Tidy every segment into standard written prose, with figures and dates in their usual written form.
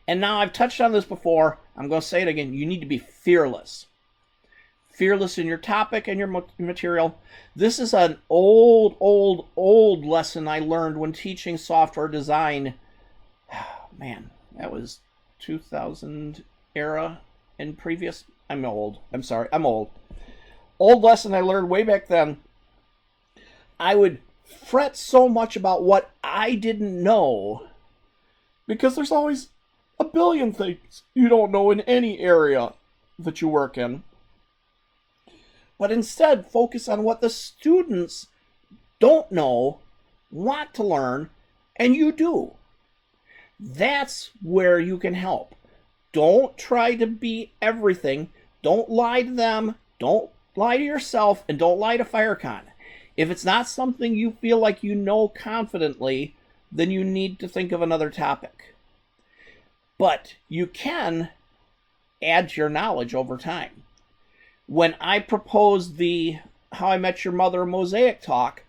And now I've touched on this before. I'm going to say it again. You need to be fearless. Fearless in your topic and your material. This is an old lesson I learned when teaching software design. Man, that was 2000 era and previous. I'm old. I'm sorry. I'm old. Old lesson I learned way back then. I would fret so much about what I didn't know because there's always a billion things you don't know in any area that you work in. But instead, focus on what the students don't know, want to learn, and you do. That's where you can help. Don't try to be everything. Don't lie to them. Don't lie to yourself, and don't lie to FireCon. If it's not something you feel like you know confidently, then you need to think of another topic. But you can add to your knowledge over time. When I proposed the How I Met Your Mother Mosaic talk,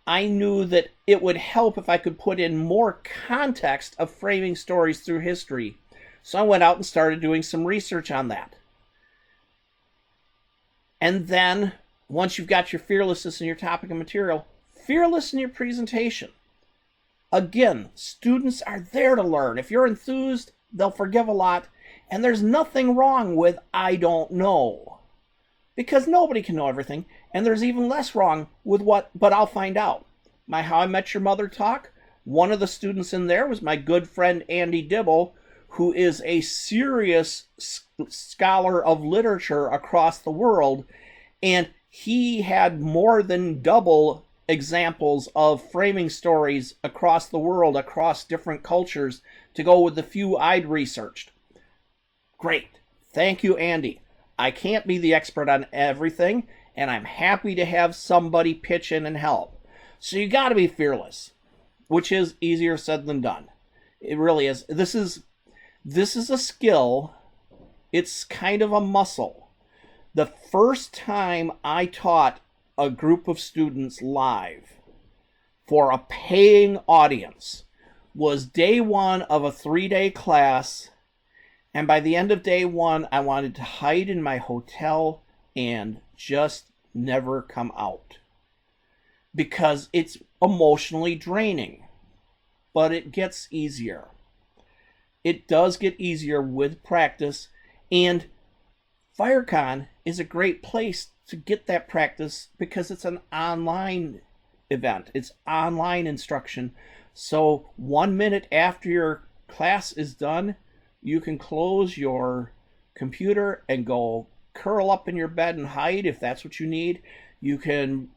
I knew that it would help if I could put in more context of framing stories through history. So I went out and started doing some research on that. And then, once you've got your fearlessness in your topic and material, fearless in your presentation. Again, students are there to learn. If you're enthused, they'll forgive a lot. And there's nothing wrong with I don't know. Because nobody can know everything. And there's even less wrong with but I'll find out. My How I Met Your Mother talk, one of the students in there was my good friend Andy Dibble, who is a serious scholar of literature across the world. And he had more than double examples of framing stories across the world, across different cultures, to go with the few I'd researched. Great. Thank you, Andy. I can't be the expert on everything, and I'm happy to have somebody pitch in and help. So you got to be fearless, which is easier said than done. It really is. This is a skill. It's kind of a muscle. The first time I taught a group of students live for a paying audience was day one of a 3-day class. And by the end of day one, I wanted to hide in my hotel and just never come out. Because it's emotionally draining. But it gets easier. It does get easier with practice. And FireCon is a great place to get that practice because it's an online event. It's online instruction. So 1 minute after your class is done, you can close your computer and go curl up in your bed and hide if that's what you need. You can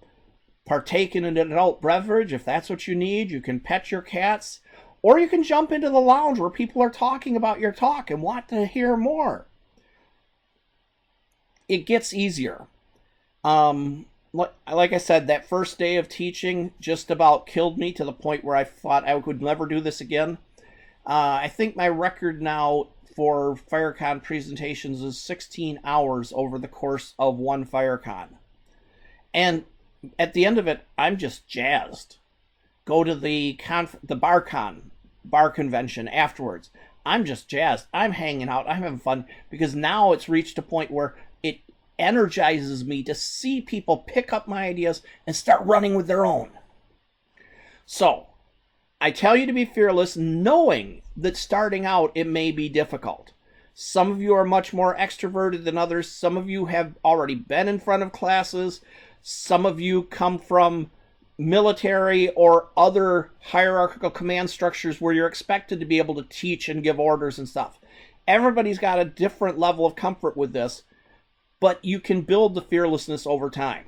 partake in an adult beverage if that's what you need. You can pet your cats. Or you can jump into the lounge where people are talking about your talk and want to hear more. It gets easier. Like I said, that first day of teaching just about killed me to the point where I thought I would never do this again. I think my record now for FireCon presentations is 16 hours over the course of one FireCon. And at the end of it, I'm just jazzed. Go to the bar convention afterwards. I'm just jazzed. I'm hanging out. I'm having fun because now it's reached a point where it energizes me to see people pick up my ideas and start running with their own. So, I tell you to be fearless, knowing that starting out it may be difficult. Some of you are much more extroverted than others. Some of you have already been in front of classes. Some of you come from military or other hierarchical command structures where you're expected to be able to teach and give orders and stuff. Everybody's got a different level of comfort with this, but you can build the fearlessness over time.